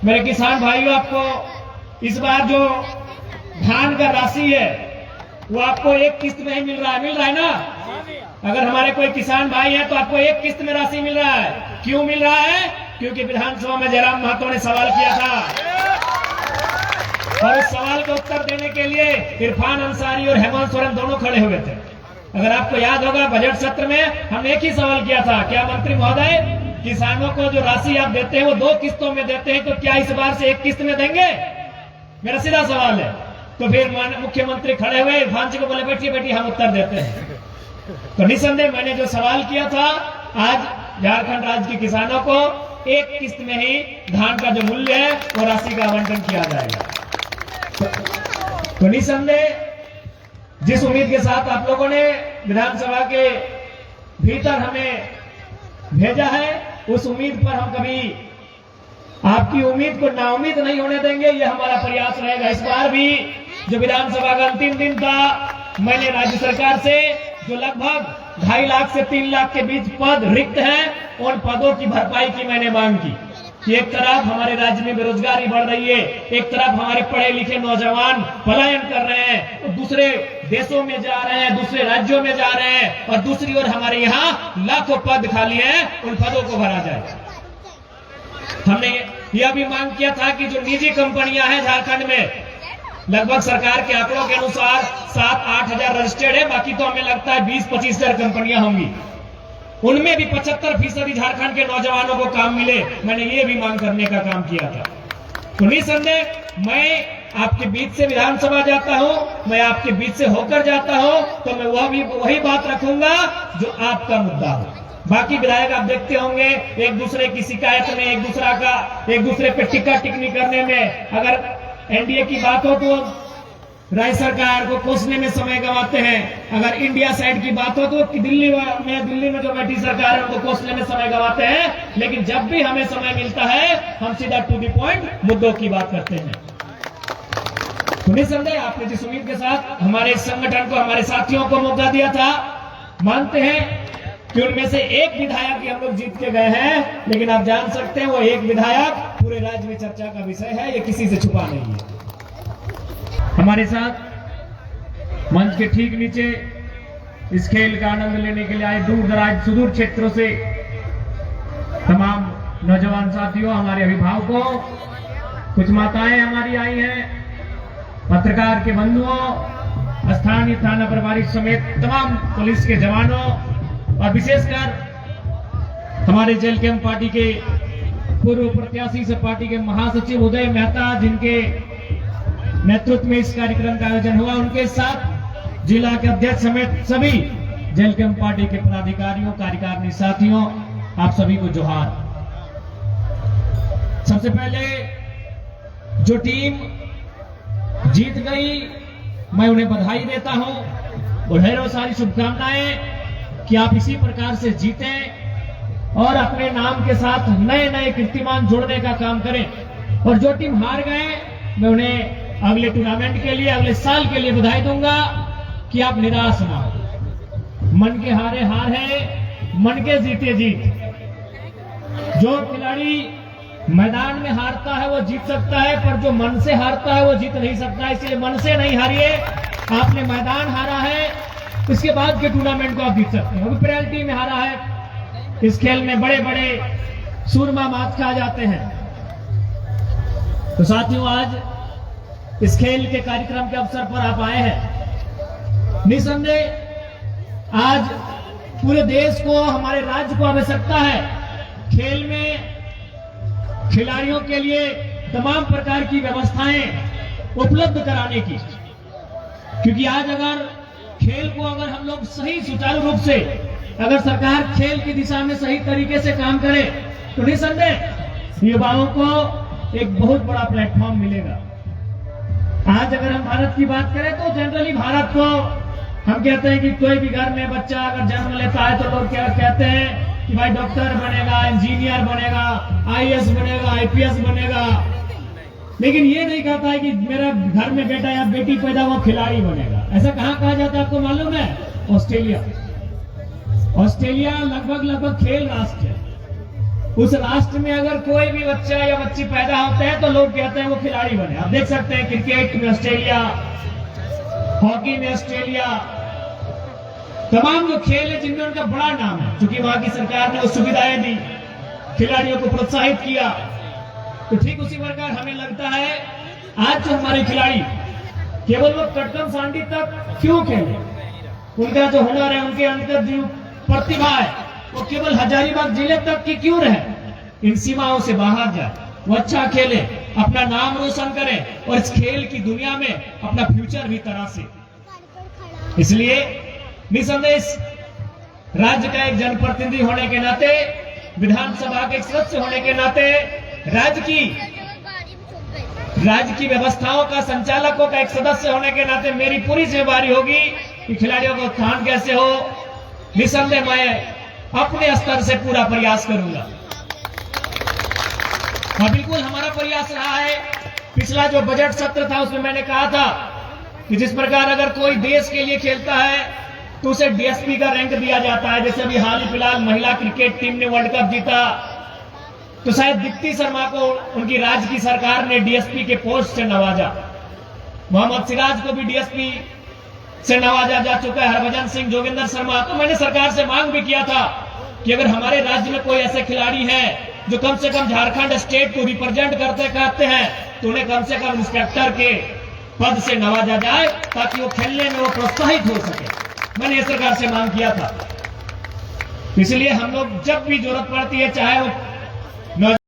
मेरे किसान भाइयों, आपको इस बार जो धान का राशि है वो आपको एक किस्त में ही मिल रहा है ना। अगर हमारे कोई किसान भाई है तो आपको एक किस्त में राशि मिल रहा है। क्यों मिल रहा है? क्योंकि विधानसभा में जयराम महतो ने सवाल किया था और उस सवाल का उत्तर देने के लिए इरफान अंसारी और हेमंत सोरेन दोनों खड़े हुए थे। अगर आपको याद होगा, बजट सत्र में हम एक ही सवाल किया था, क्या मंत्री महोदय किसानों को जो राशि आप देते हैं वो 2 किस्तों में देते हैं, तो क्या इस बार से एक किस्त में देंगे? मेरा सीधा सवाल है। तो फिर मुख्यमंत्री खड़े हुए, इरफान जी को बोले बैठिए बैठिए हम उत्तर देते हैं। तो निसंदेह मैंने जो सवाल किया था, आज झारखंड राज्य के किसानों को एक किस्त में ही धान का जो मूल्य है वो राशि का आवंटन किया जाएगा। तो निसंदेह जिस उम्मीद के साथ आप लोगों ने विधानसभा के भीतर हमें भेजा है, उस उम्मीद पर हम कभी आपकी उम्मीद को नाउम्मीद नहीं होने देंगे। ये हमारा प्रयास रहेगा। इस बार भी जो विधानसभा का अंतिम दिन था, मैंने राज्य सरकार से जो लगभग 2.5 लाख से 3 लाख के बीच पद रिक्त हैं, उन पदों की भरपाई की मैंने मांग की कि एक तरफ हमारे राज्य में बेरोजगारी बढ़ रही है, एक तरफ हमारे पढ़े लिखे नौजवान पलायन कर रहे हैं, तो दूसरे देशों में जा रहे हैं, दूसरे राज्यों में जा रहे हैं, और दूसरी ओर हमारे यहाँ लाखों पद खाली हैं, उन पदों को भरा जाए। हमने यह भी मांग किया था कि जो निजी कंपनियां हैं झारखंड में, लगभग सरकार के आंकड़ों के अनुसार 7-8 हजार रजिस्टर्ड है, बाकी तो हमें लगता है 20-25 हजार कंपनियां होंगी, उनमें भी 75% झारखंड के नौजवानों को काम मिले। मैंने ये भी मांग करने का काम किया था। तो निसंदेह मैं आपके बीच से विधानसभा जाता हूं, मैं आपके बीच से होकर जाता हूं, तो मैं वही बात रखूंगा जो आपका मुद्दा हो। बाकी विधायक आप देखते होंगे एक दूसरे की शिकायत में, एक दूसरे पे टिक्का टिप्पणी करने में, अगर एनडीए की बात हो तो राज्य सरकार को कोसने में समय गंवाते हैं, अगर इंडिया साइड की बात हो तो दिल्ली में जो बैठी सरकार है उनको कोसने में समय गंवाते हैं। लेकिन जब भी हमें समय मिलता है हम सीधा टू द पॉइंट मुद्दों की बात करते हैं। तो निसंदेह आपने जिस उम्मीद के साथ हमारे संगठन को, हमारे साथियों को मौका दिया था, मानते हैं कि उनमें से एक विधायक ही हम लोग जीत के गए हैं, लेकिन आप जान सकते हैं वो एक विधायक पूरे राज्य में चर्चा का विषय है, ये किसी से छुपा नहीं है। हमारे साथ मंच के ठीक नीचे इस खेल का आनंद लेने के लिए आए दूर दराज सुदूर क्षेत्रों से तमाम नौजवान साथियों, हमारे अभिभावकों, कुछ माताएं हमारी आई हैं, पत्रकार के बंधुओं, स्थानीय थाना प्रभारी समेत तमाम पुलिस के जवानों, और विशेषकर हमारे जेल कैंप पार्टी के पूर्व प्रत्याशी से पार्टी के महासचिव उदय मेहता, जिनके नेतृत्व में इस कार्यक्रम का आयोजन हुआ, उनके साथ जिला के अध्यक्ष समेत सभी जेल कैंप पार्टी के पदाधिकारियों, कार्यकारिणी साथियों, आप सभी को जोहार। सबसे पहले जो टीम जीत गई, मैं उन्हें बधाई देता हूं और ढेरों सारी शुभकामनाएं कि आप इसी प्रकार से जीतें और अपने नाम के साथ नए नए कीर्तिमान जोड़ने का काम करें। और जो टीम हार गए, मैं उन्हें अगले टूर्नामेंट के लिए, अगले साल के लिए बधाई दूंगा कि आप निराश ना हो। मन के हारे हार है, मन के जीते जीत। जो खिलाड़ी मैदान में हारता है वो जीत सकता है, पर जो मन से हारता है वो जीत नहीं सकता। इसलिए मन से नहीं हारिए। आपने मैदान हारा है, इसके बाद के टूर्नामेंट को आप जीत सकते हैं। अभी पेनल्टी में हारा है। इस खेल में बड़े बड़े सूरमा मात खा जाते हैं। तो साथियों, आज इस खेल के कार्यक्रम के अवसर पर आप आए हैं। निसंदेह आज पूरे देश को, हमारे राज्य को आवश्यकता है खेल में खिलाड़ियों के लिए तमाम प्रकार की व्यवस्थाएं उपलब्ध कराने की, क्योंकि आज अगर खेल को हम लोग सही सुचारू रूप से, अगर सरकार खेल की दिशा में सही तरीके से काम करे, तो निसंदेह युवाओं को एक बहुत बड़ा प्लेटफॉर्म मिलेगा। आज अगर हम भारत की बात करें तो जनरली भारत को हम कहते हैं कि कोई भी घर में बच्चा अगर जन्म लेता है तो लोग क्या कहते हैं कि भाई डॉक्टर बनेगा, इंजीनियर बनेगा, आईएएस बनेगा, आईपीएस बनेगा, लेकिन ये नहीं कहता है कि मेरा घर में बेटा या बेटी पैदा हुआ खिलाड़ी बनेगा। ऐसा कहाँ कहा जाता है आपको मालूम है? ऑस्ट्रेलिया लगभग खेल राष्ट्र है। उस राष्ट्र में अगर कोई भी बच्चा या बच्ची पैदा होते हैं तो लोग कहते हैं वो खिलाड़ी बने। आप देख सकते हैं क्रिकेट में ऑस्ट्रेलिया, हॉकी में ऑस्ट्रेलिया, तमाम जो खेल है जिनमें उनका बड़ा नाम है, क्योंकि वहां की सरकार ने वो सुविधाएं दी, खिलाड़ियों को प्रोत्साहित किया। तो ठीक उसी प्रकार हमें लगता है आज जो हमारे खिलाड़ी केवल वो कटकम सांडी तक क्यों खेले, उनका जो हुनर है, उनके अंदर जो प्रतिभा है, वो केवल हजारीबाग जिले तक की क्यों रहे, इन सीमाओं से बाहर जाए, वो अच्छा खेले, अपना नाम रोशन करें और इस खेल की दुनिया में अपना फ्यूचर भी तरासे। इसलिए निसंदेह राज्य का एक जनप्रतिनिधि होने के नाते, विधानसभा के एक सदस्य होने के नाते, राज्य की व्यवस्थाओं का, संचालकों का एक सदस्य होने के नाते मेरी पूरी जिम्मेदारी होगी कि खिलाड़ियों का उत्थान कैसे हो। निसंदेह मैं अपने स्तर से पूरा प्रयास करूंगा। और बिल्कुल हमारा प्रयास रहा है, पिछला जो बजट सत्र था उसमें मैंने कहा था कि जिस प्रकार अगर कोई देश के लिए खेलता है तो उसे डीएसपी का रैंक दिया जाता है। जैसे अभी हाल ही फिलहाल महिला क्रिकेट टीम ने वर्ल्ड कप जीता, तो शायद दीप्ति शर्मा को उनकी राज्य की सरकार ने डीएसपी के पोस्ट से नवाजा। मोहम्मद सिराज को भी डीएसपी से नवाजा जा चुका है, हरभजन सिंह, जोगिंदर शर्मा। तो मैंने सरकार से मांग भी किया था कि अगर हमारे राज्य में कोई ऐसे खिलाड़ी हैं जो कम से कम झारखंड स्टेट को रिप्रेजेंट करते हैं, तो उन्हें कम से कम इंस्पेक्टर के पद से नवाजा जाए, ताकि वो खेलने में वो प्रोत्साहित हो सके। मैंने सरकार से मांग किया था। इसलिए हम लोग जब भी जरूरत पड़ती है, चाहे वो